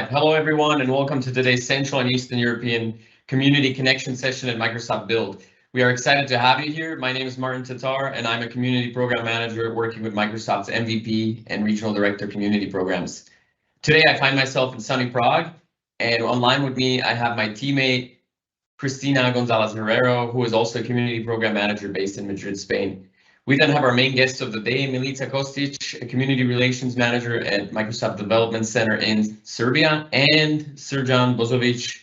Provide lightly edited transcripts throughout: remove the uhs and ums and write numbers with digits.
live. Hello, everyone, and welcome to today's Central and Eastern European Community Connection session at Microsoft Build. We are excited to have you here. My name is Martin Tatar, and I'm a Community Program Manager working with Microsoft's MVP and Regional Director Community Programs. Today, I find myself in sunny Prague, and online with me, I have my teammate, Cristina Gonzalez-Herrero, who is also a Community Program Manager based in Madrid, Spain. We then have our main guest of the day, Milica Kostic, a Community Relations Manager at Microsoft Development Center in Serbia, and Srđan Bozovic,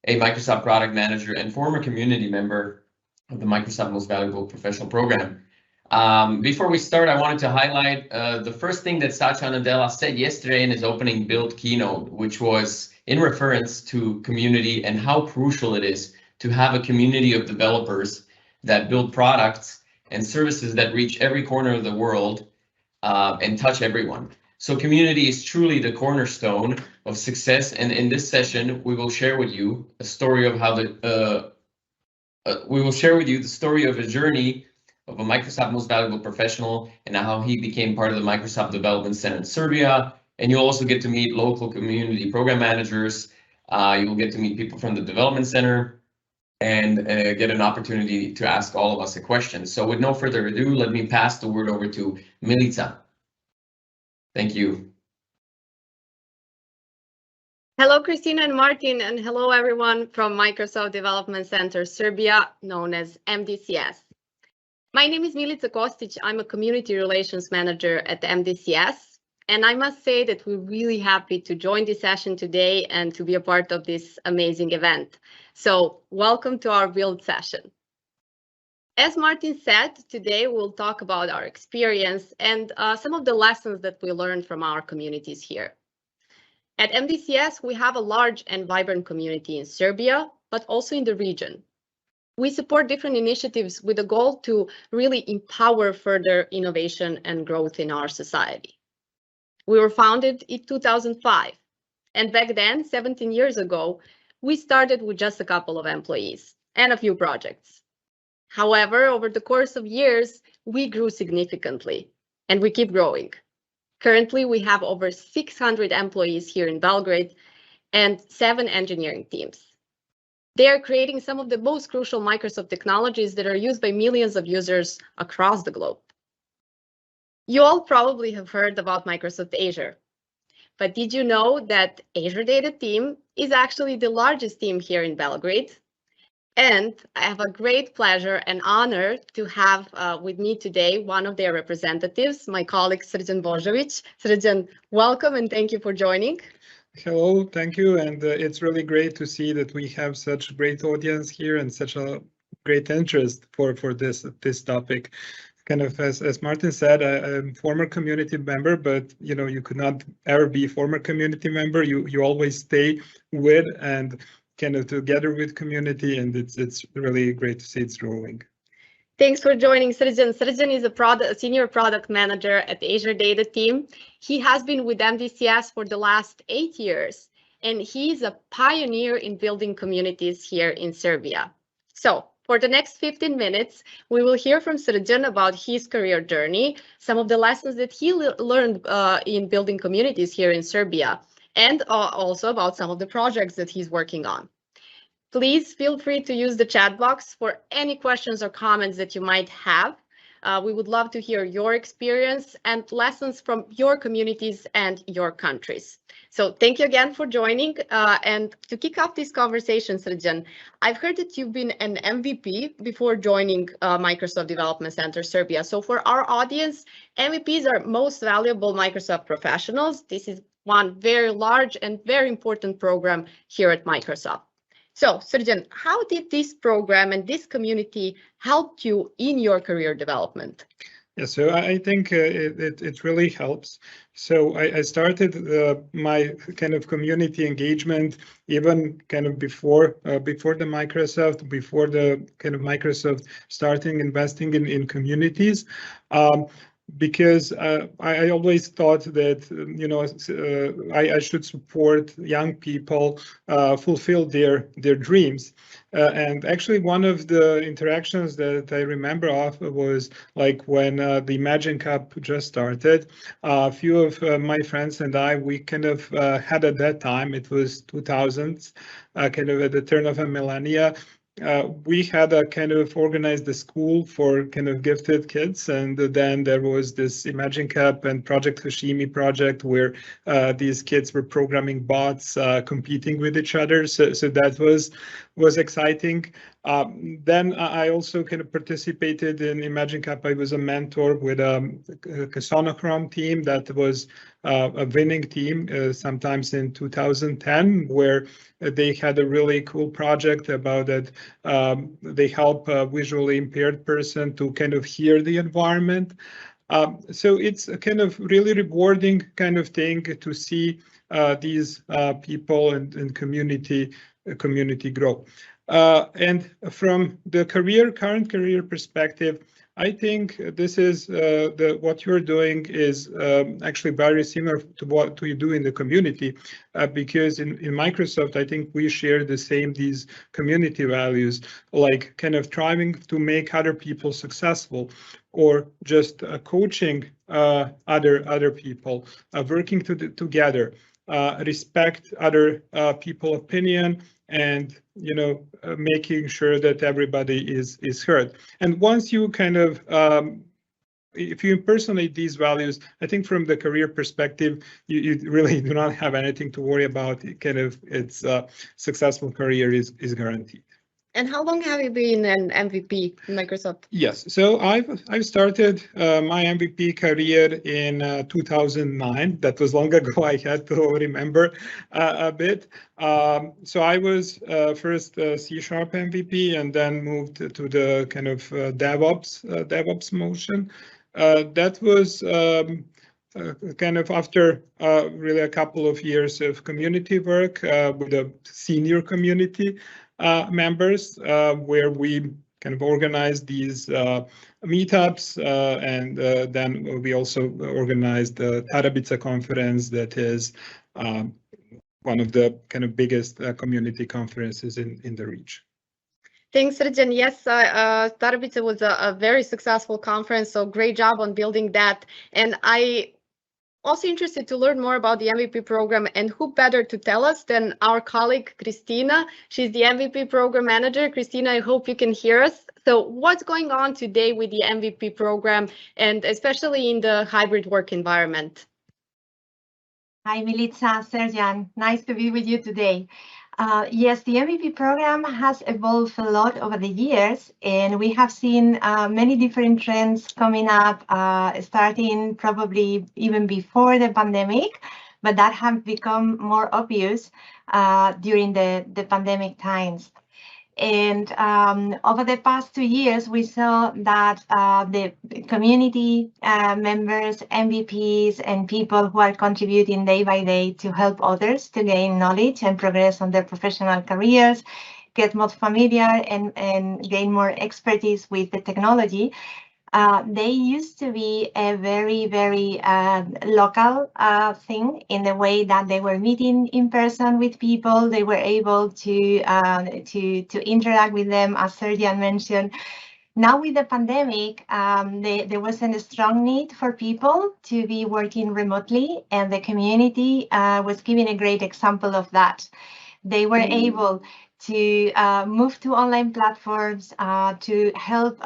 a Microsoft Product Manager and former community member of the Microsoft Most Valuable Professional Program. Before we start, I wanted to highlight the first thing that Satya Nadella said yesterday in his opening Build keynote, which was in reference to community and how crucial it is to have a community of developers that build products and services that reach every corner of the world and touch everyone. So community is truly the cornerstone of success. And in this session, we will share with you a story of how the story of a journey of a Microsoft Most Valuable Professional and how he became part of the Microsoft Development Center in Serbia. And you'll also get to meet local community program managers. You will get to meet people from the Development Center and get an opportunity to ask all of us a question. So with no further ado, let me pass the word over to Milica. Thank you. Hello, Christina and Martin, and hello everyone from Microsoft Development Center Serbia, known as MDCS. My name is Milica Kostic. I'm a Community Relations Manager at MDCS, and I must say that we're really happy to join this session today and to be a part of this amazing event. So welcome to our Build session. As Martin said, today we'll talk about our experience and some of the lessons that we learned from our communities here. At MDCS, we have a large and vibrant community in Serbia, but also in the region. We support different initiatives with a goal to really empower further innovation and growth in our society. We were founded in 2005, and back then, 17 years ago, we started with just a couple of employees and a few projects. However, over the course of years, we grew significantly, and we keep growing. Currently, we have over 600 employees here in Belgrade and 7 engineering teams. They are creating some of the most crucial Microsoft technologies that are used by millions of users across the globe. You all probably have heard about Microsoft Azure. But did you know that Azure Data Team is actually the largest team here in Belgrade? And I have a great pleasure and honor to have with me today one of their representatives, my colleague Srđan Bozovic. Srđan, welcome and thank you for joining. Hello, thank you. And it's really great to see that we have such a great audience here and such a great interest for this topic. Kind of as Martin said, I'm a former community member, but you could not ever be a former community member. You always stay with and kind of together with community, and it's really great to see it's growing. Thanks for joining, Srđan. Srđan is a senior product manager at the Azure Data Team. He has been with MDCS for the last 8 years, and he's a pioneer in building communities here in Serbia. So, for the next 15 minutes, we will hear from Srđan about his career journey, some of the lessons that he learned in building communities here in Serbia, and also about some of the projects that he's working on. Please feel free to use the chat box for any questions or comments that you might have. We would love to hear your experience and lessons from your communities and your countries. So thank you again for joining. And to kick off this conversation, Srđan, I've heard that you've been an MVP before joining Microsoft Development Center Serbia. So for our audience, MVPs are most valuable Microsoft professionals. This is one very large and very important program here at Microsoft. So, Srđan, how did this program and this community help you in your career development? Yeah, so I think it really helps. So I started my kind of community engagement even kind of before the Microsoft starting investing in communities. because I always thought that I should support young people fulfill their dreams. And actually, one of the interactions that I remember of was like when the Imagine Cup just started. A few of my friends and I, we kind of had at that time, it was 2000s, kind of at the turn of a millennia. We had a kind of organized a school for kind of gifted kids, and then there was this Imagine Cup and Project Hashimi project where these kids were programming bots, competing with each other. So that was exciting. Then I also kind of participated in Imagine Cup. I was a mentor with a Sonochrome team that was a winning team, sometimes in 2010, where they had a really cool project about that. They help a visually impaired person to kind of hear the environment. So it's a kind of really rewarding kind of thing to see these people and community grow. And from the current career perspective, I think this is what you're doing is actually very similar to what you do in the community, because in Microsoft, I think we share these community values, like kind of trying to make other people successful, or just coaching other people, working together, respect other people's opinion, and making sure that everybody is heard. And once you kind of if you impersonate these values, I think from the career perspective, you really do not have anything to worry about. Its successful career is guaranteed. And how long have you been an MVP in Microsoft? Yes, so I've started my MVP career in 2009. That was long ago. I had to remember a bit. So I was first C# MVP, and then moved to the kind of DevOps motion. That was kind of after really a couple of years of community work with the senior community members, where we kind of organized these meetups, and then we also organized the Tarabica conference, that is one of the kind of biggest community conferences in the region. Thanks, Srđan. Yes, Tarabica was a very successful conference, so great job on building that. And I also interested to learn more about the MVP program, and who better to tell us than our colleague, Christina. She's the MVP program manager. Christina, I hope you can hear us. So what's going on today with the MVP program, and especially in the hybrid work environment? Hi, Milica, Srđan. Nice to be with you today. Yes, the MVP program has evolved a lot over the years, and we have seen many different trends coming up, starting probably even before the pandemic, but that have become more obvious during the pandemic times. And over the past 2 years, we saw that the community members, MVPs, and people who are contributing day by day to help others to gain knowledge and progress on their professional careers, get more familiar and gain more expertise with the technology. They used to be a very, very local thing, in the way that they were meeting in person with people. They were able to interact with them, as Srđan mentioned. Now with the pandemic, there was a strong need for people to be working remotely, and the community was giving a great example of that. They were able to move to online platforms, to help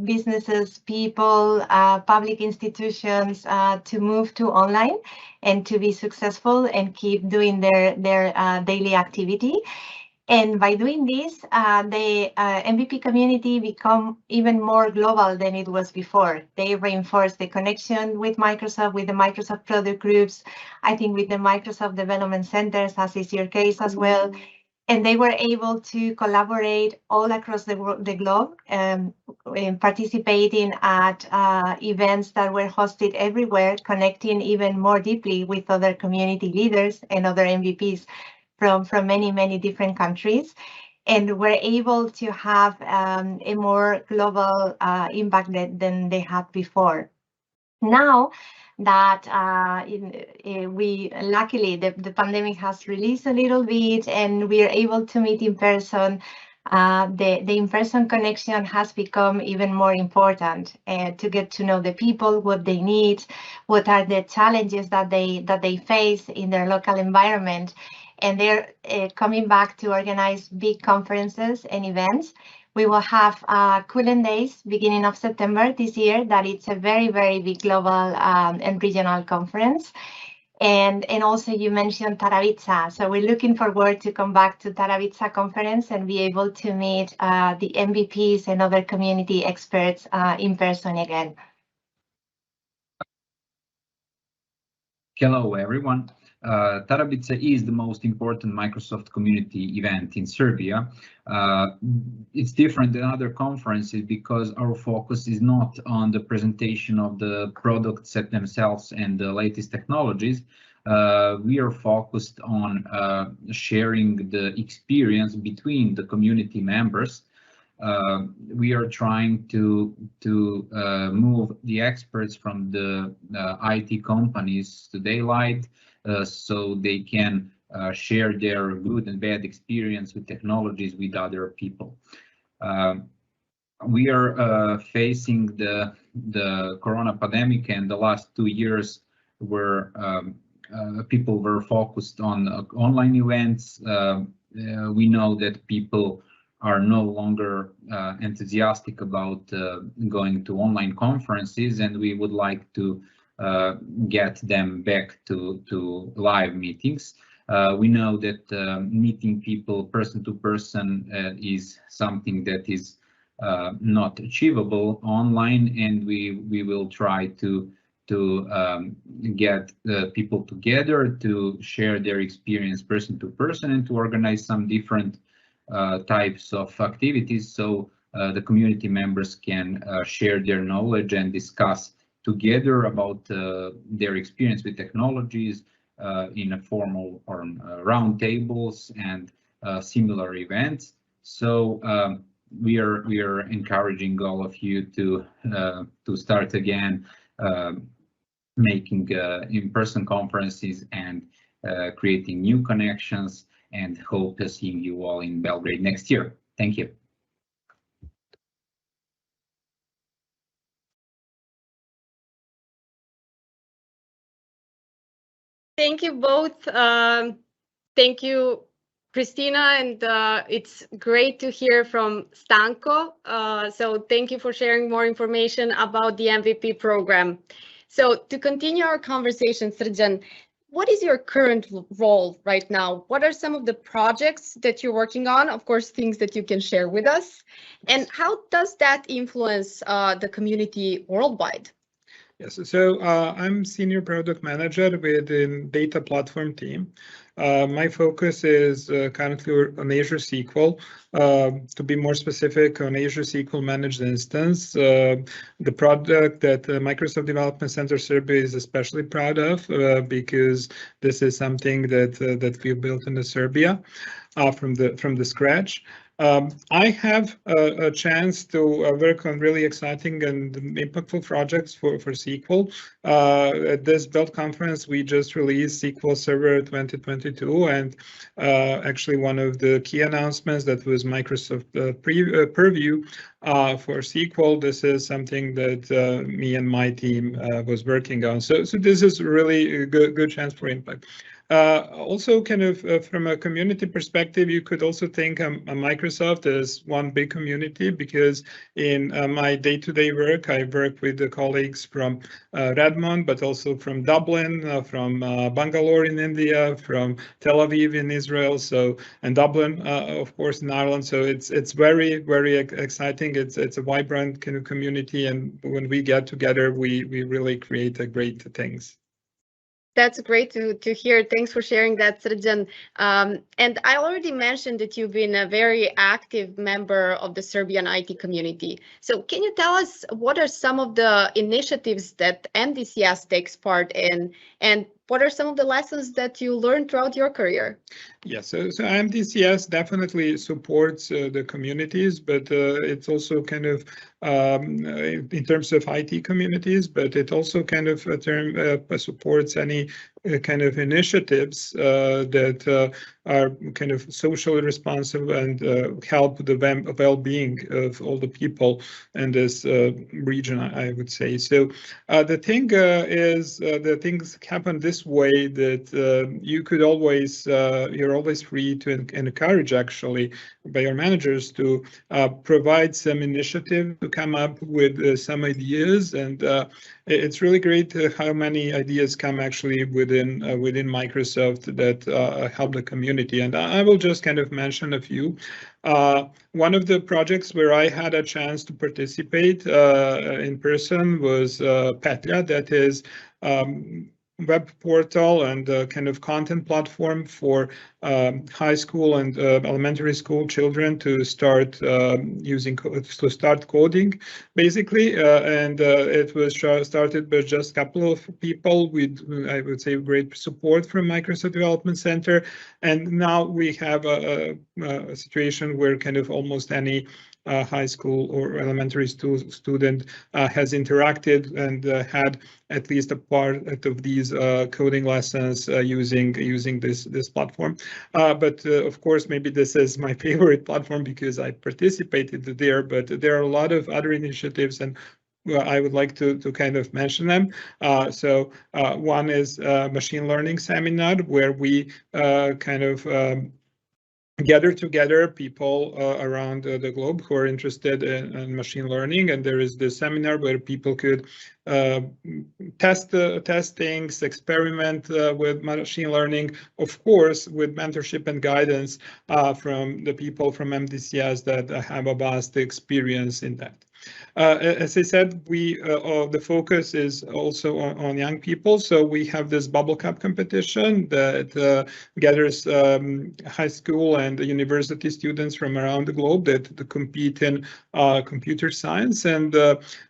businesses, people, public institutions to move to online and to be successful and keep doing their daily activity. And by doing this, the MVP community become even more global than it was before. They reinforce the connection with Microsoft, with the Microsoft product groups, I think with the Microsoft development centers, as is your case as well. And they were able to collaborate all across the globe, participating at events that were hosted everywhere, connecting even more deeply with other community leaders and other MVPs from many, many different countries. And were able to have a more global impact than they had before. Now that we luckily the pandemic has released a little bit and we are able to meet in person, the in-person connection has become even more important to get to know the people, what they need, what are the challenges that they face in their local environment, and they're coming back to organize big conferences and events. We will have Cooling Days beginning of September this year. That it's a very, very big global and regional conference. And also you mentioned Tarabitsa. So we're looking forward to come back to Tarabitsa conference and be able to meet the MVPs and other community experts in person again. Hello, everyone. Tarabitsa is the most important Microsoft community event in Serbia. It's different than other conferences because our focus is not on the presentation of the products themselves and the latest technologies. We are focused on sharing the experience between the community members. We are trying to move the experts from the IT companies to daylight, so they can share their good and bad experience with technologies with other people. We are facing the corona pandemic, and the last 2 years where people were focused on online events. We know that people are no longer enthusiastic about going to online conferences, and we would like to get them back to live meetings. We know that meeting people person to person is something that is not achievable online, and we will try to get people together to share their experience person to person and to organize some different types of activities, so the community members can share their knowledge and discuss together about their experience with technologies in a formal or round tables and similar events. So we are encouraging all of you to start again making in-person conferences and creating new connections, and hope to see you all in Belgrade next year. Thank you. Thank you both. Thank you, Christina, and it's great to hear from Stanko. So thank you for sharing more information about the MVP program. So to continue our conversation, Srđan, what is your current role right now? What are some of the projects that you're working on? Of course, things that you can share with us. And how does that influence the community worldwide? Yes, so I'm Senior Product Manager within Data Platform team. My focus is currently on Azure SQL, to be more specific on Azure SQL Managed Instance, the product that Microsoft Development Center Serbia is especially proud of, because this is something that we built in Serbia from the scratch. I have a chance to work on really exciting and impactful projects for SQL. At this Build conference, we just released SQL Server 2022, and actually one of the key announcements that was Microsoft Purview for SQL. This is something that me and my team was working on. So this is really a good chance for impact. Also, kind of from a community perspective, you could also think of Microsoft as one big community, because in my day-to-day work, I work with the colleagues from Redmond, but also from Dublin, from Bangalore in India, from Tel Aviv in Israel, and Dublin, of course, in Ireland. So it's very, very exciting. It's a vibrant kind of community, and when we get together, we really create great things. That's great to hear. Thanks for sharing that, Srđan. And I already mentioned that you've been a very active member of the Serbian IT community. So can you tell us what are some of the initiatives that MDCS takes part in, and what are some of the lessons that you learned throughout your career? Yeah, so MDCS definitely supports the communities, but it's also kind of in terms of IT communities, but it also kind of supports any kind of initiatives that are kind of socially responsive and help the well-being of all the people in this region, I would say. So the thing is, the things happen this way that you could always, you're always free to encourage actually by your managers to provide some initiative to come up with some ideas, and it's really great how many ideas come actually within Microsoft that help the community. And I will just kind of mention a few. One of the projects where I had a chance to participate in person was Petya, that is web portal and kind of content platform for high school and elementary school children to start start coding, basically. And it was started by just a couple of people with, I would say, great support from Microsoft Development Center. And now we have a situation where kind of almost any high school or elementary student has interacted and had at least a part of these coding lessons using this platform. But of course, maybe this is my favorite platform because I participated there, but there are a lot of other initiatives, and I would like to kind of mention them. So one is machine learning seminar, where we kind of gather together people around the globe who are interested in machine learning, and there is this seminar where people could test things, experiment with machine learning, of course, with mentorship and guidance from the people from MDCS that have a vast experience in that. As I said, the focus is also on young people. So we have this bubble cup competition that gathers high school and university students from around the globe that compete in computer science, and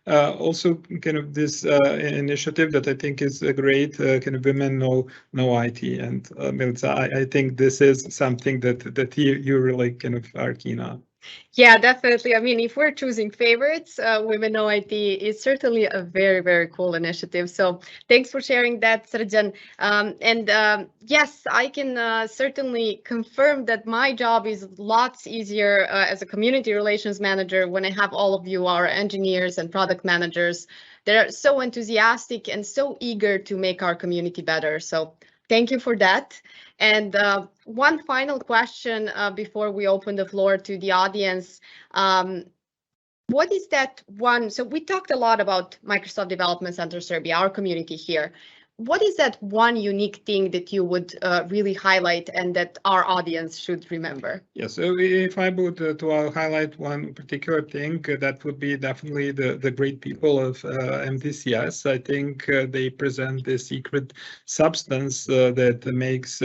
also kind of this initiative that I think is a great kind of women know IT. And Milica, I think this is something that you really kind of are keen on. Yeah, definitely. I mean, if we're choosing favorites, Women Know IT is certainly a very, very cool initiative. So thanks for sharing that, Srđan. Yes, I can certainly confirm that my job is lots easier as a community relations manager when I have all of you, our engineers and product managers. They're so enthusiastic and so eager to make our community better. So thank you for that. And one final question before we open the floor to the audience. What is that one? So we talked a lot about Microsoft Development Center Serbia, our community here. What is that one unique thing that you would really highlight and that our audience should remember? Yeah, so if I would to highlight one particular thing, that would be definitely the great people of MDCS. I think they present the secret substance that makes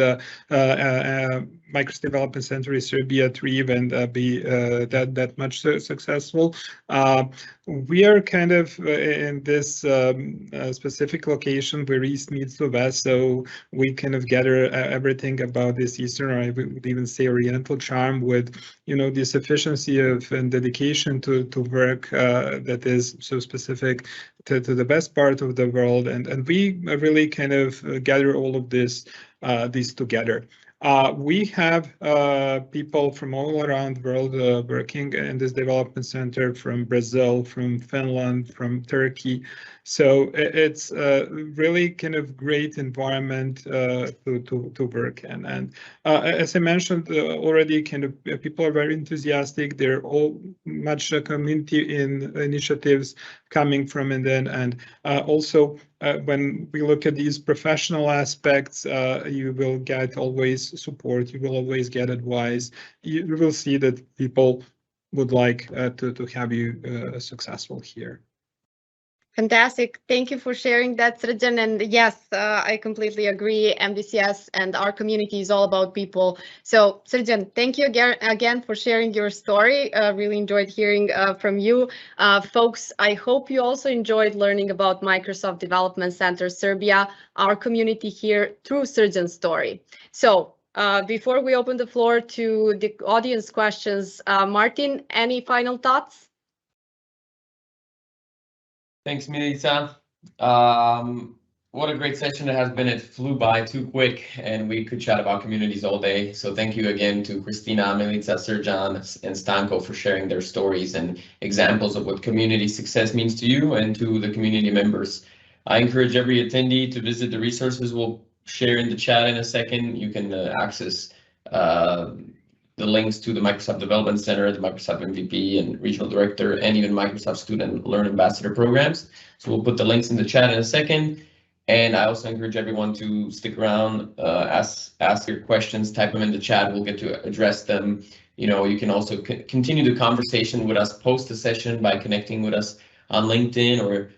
Microsoft Development Center Serbia thrive and be that much successful. We are kind of in this specific location where East meets the West, so we kind of gather everything about this Eastern, or I would even say Oriental charm, with this efficiency of and dedication to work that is so specific to the best part of the world, and we really kind of gather all of this these together. We have people from all around the world working in this development center, from Brazil, from Finland, from Turkey. So it's a really kind of great environment to work in. And as I mentioned already, kind of people are very enthusiastic. They're all much community initiatives coming from within, and also when we look at these professional aspects, you will get always support, you will always get advice. You will see that people would like to have you successful here. Fantastic. Thank you for sharing that, Srđan. And yes, I completely agree. MDCS and our community is all about people. So, Srđan, thank you again for sharing your story. Really enjoyed hearing from you. Folks, I hope you also enjoyed learning about Microsoft Development Center Serbia, our community here, through Srđan's story. So, before we open the floor to the audience questions, Martin, any final thoughts? Thanks, Milica. What a great session it has been. It flew by too quick, and we could chat about communities all day. So thank you again to Kristina, Milica, Srđan, and Stanko for sharing their stories and examples of what community success means to you and to the community members. I encourage every attendee to visit the resources we'll share in the chat in a second. You can access the links to the Microsoft Development Center, the Microsoft MVP and Regional Director, and even Microsoft Student Learn Ambassador programs. So we'll put the links in the chat in a second. And I also encourage everyone to stick around, ask your questions, type them in the chat. We'll get to address them. You know, you can also continue the conversation with us post the session by connecting with us on LinkedIn or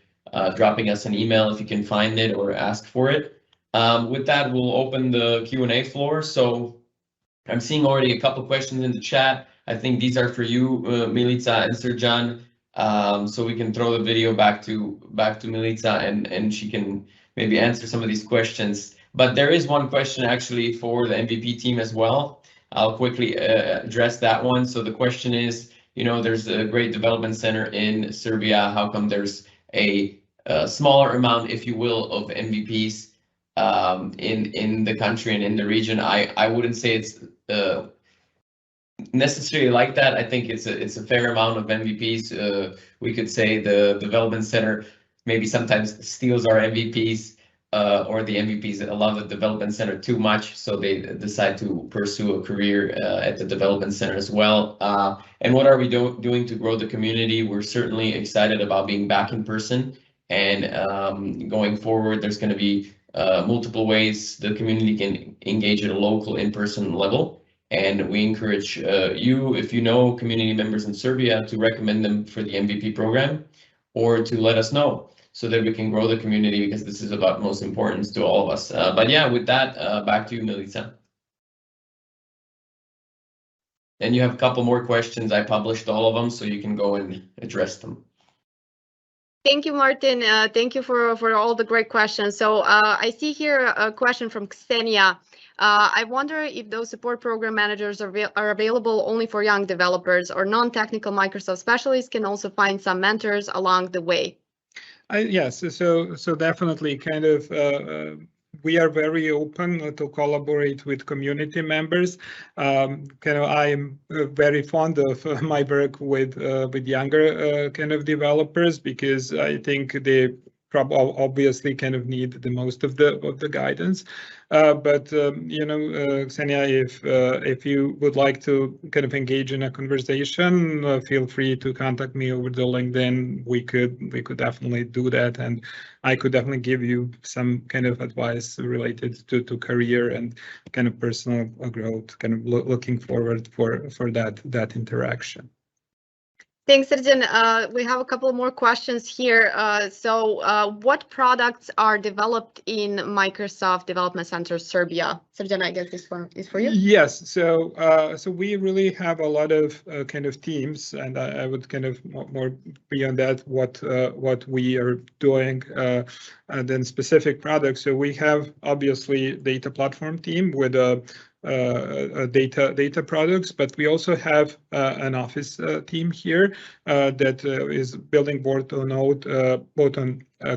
dropping us an email if you can find it or ask for it. With that, we'll open the Q&A floor. So I'm seeing already a couple questions in the chat. I think these are for you, Milica and Srđan. So we can throw the video back to Milica and she can maybe answer some of these questions. But there is one question actually for the MVP team as well. I'll quickly address that one. So the question is, you know, there's a great development center in Serbia. How come there's a smaller amount, if you will, of MVPs in the country and in the region? I wouldn't say it's necessarily like that. I think it's a fair amount of MVPs. We could say the development center maybe sometimes steals our MVPs, or the MVPs love the development center too much, so they decide to pursue a career at the development center as well. And what are we doing to grow the community? We're certainly excited about being back in person, and going forward, there's going to be multiple ways the community can engage at a local in-person level. And we encourage you, if you know community members in Serbia, to recommend them for the MVP program or to let us know so that we can grow the community, because this is of utmost importance to all of us. But yeah, with that, back to you, Milica. And you have a couple more questions. I published all of them, so you can go and address them. Thank you, Martin. Thank you for all the great questions. So I see here a question from Ksenia. I wonder if those support program managers are available only for young developers, or non-technical Microsoft specialists can also find some mentors along the way. Yes, so definitely kind of we are very open to collaborate with community members. Kind of I'm very fond of my work with younger kind of developers, because I think they obviously kind of need the most of the guidance. But you know, Ksenia, if you would like to kind of engage in a conversation, feel free to contact me over the LinkedIn. We could definitely do that, and I could definitely give you some kind of advice related to career and kind of personal growth. Kind of looking forward for that interaction. Thanks, Srđan. We have a couple more questions here. So what products are developed in Microsoft Development Center Serbia? Srđan, I guess this one is for you. Yes, so we really have a lot of kind of teams, and I would kind of more beyond that what we are doing than specific products. So we have obviously data platform team with data products, but we also have an office team here that is building both on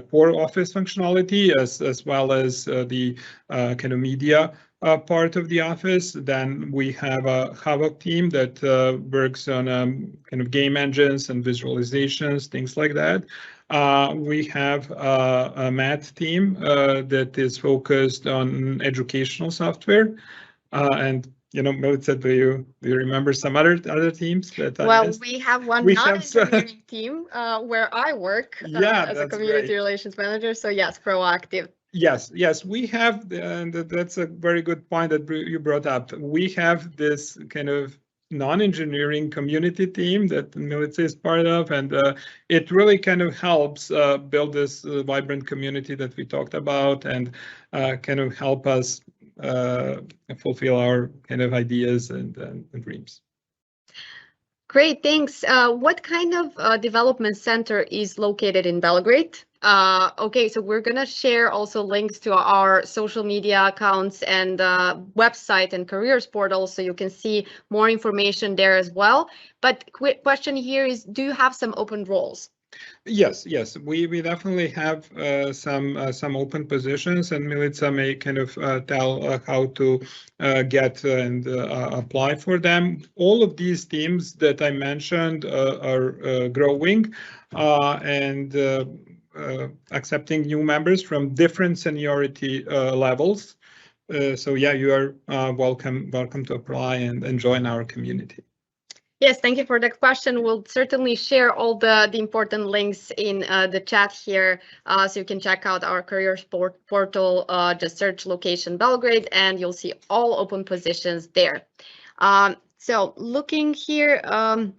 core office functionality as well as the kind of media part of the office. Then we have a Havok team that works on kind of game engines and visualizations, things like that. We have a math team that is focused on educational software. And you know, Milica, do you remember some other teams that? Well, we have one non-engineering team where I work as a community relations manager. So yes, proactive. Yes, we have, and that's a very good point that you brought up. We have this kind of non-engineering community team that Milica is part of, and it really kind of helps build this vibrant community that we talked about, and kind of help us fulfill our kind of ideas and dreams. Great, thanks. What kind of development center is located in Belgrade? Okay, so we're gonna share also links to our social media accounts and website and careers portal, so you can see more information there as well. But quick question here is, do you have some open roles? Yes, we definitely have some open positions, and Milica may kind of tell how to get and apply for them. All of these teams that I mentioned are growing and accepting new members from different seniority levels. So yeah, you are welcome to apply and join our community. Yes, thank you for the question. We'll certainly share all the important links in the chat here, so you can check out our careers portal, just search location Belgrade, and you'll see all open positions there. So looking here, are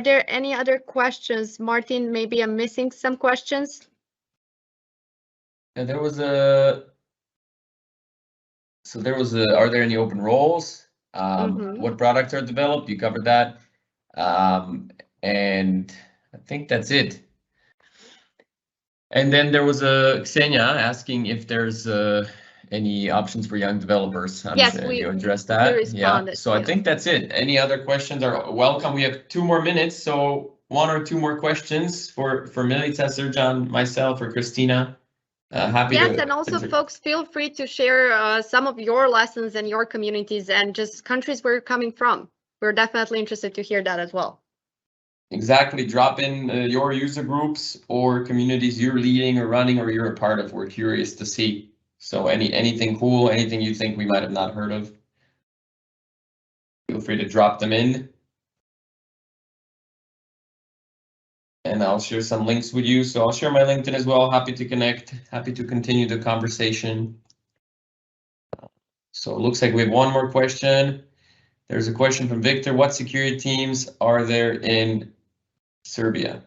there any other questions? Martin, maybe I'm missing some questions. Yeah, there was a, are there any open roles? What products are developed? You covered that. And I think that's it. And then there was a Ksenia asking if there's any options for young developers. I'm yes, sure you addressed that. Yeah, so I think that's it. Any other questions are welcome. We have 2 more minutes, so 1 or 2 more questions for Milica, Serjan, myself, or Christina. Happy yes, to and also folks, feel free to share some of your lessons and your communities and just countries where you're coming from. We're definitely interested to hear that as well. Exactly. Drop in your user groups or communities you're leading or running or you're a part of. We're curious to see. So anything cool, anything you think we might have not heard of, feel free to drop them in. And I'll share some links with you. So I'll share my LinkedIn as well. Happy to connect, happy to continue the conversation. So it looks like we have 1 more question. There's a question from Victor. What security teams are there in Serbia?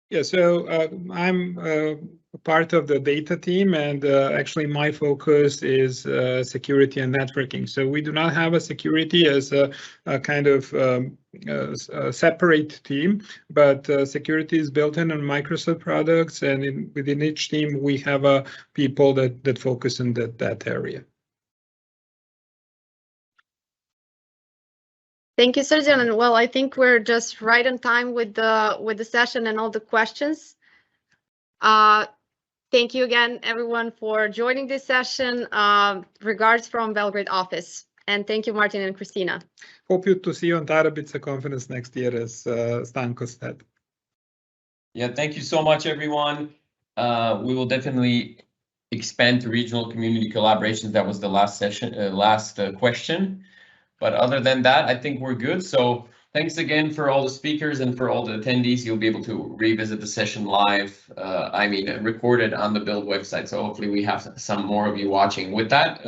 Yeah, so I'm part of the data team, and actually my focus is security and networking. So we do not have a security as a kind of a separate team, but security is built in on Microsoft products, and within each team we have people that focus in that area. Thank you, Serjan. And well, I think we're just right on time with the session and all the questions. Thank you again, everyone, for joining this session. Regards from Belgrade office. And thank you, Martin and Christina. Hope to see you on Tarabica conference next year, as Stanko said. Yeah, thank you so much, everyone. We will definitely expand to regional community collaborations. That was the last session, last question. But other than that, I think we're good. So thanks again for all the speakers and for all the attendees. You'll be able to revisit the session live, recorded on the Build website. So hopefully we have some more of you watching. With that,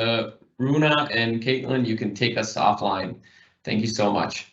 Runa and Caitlin, you can take us offline. Thank you so much.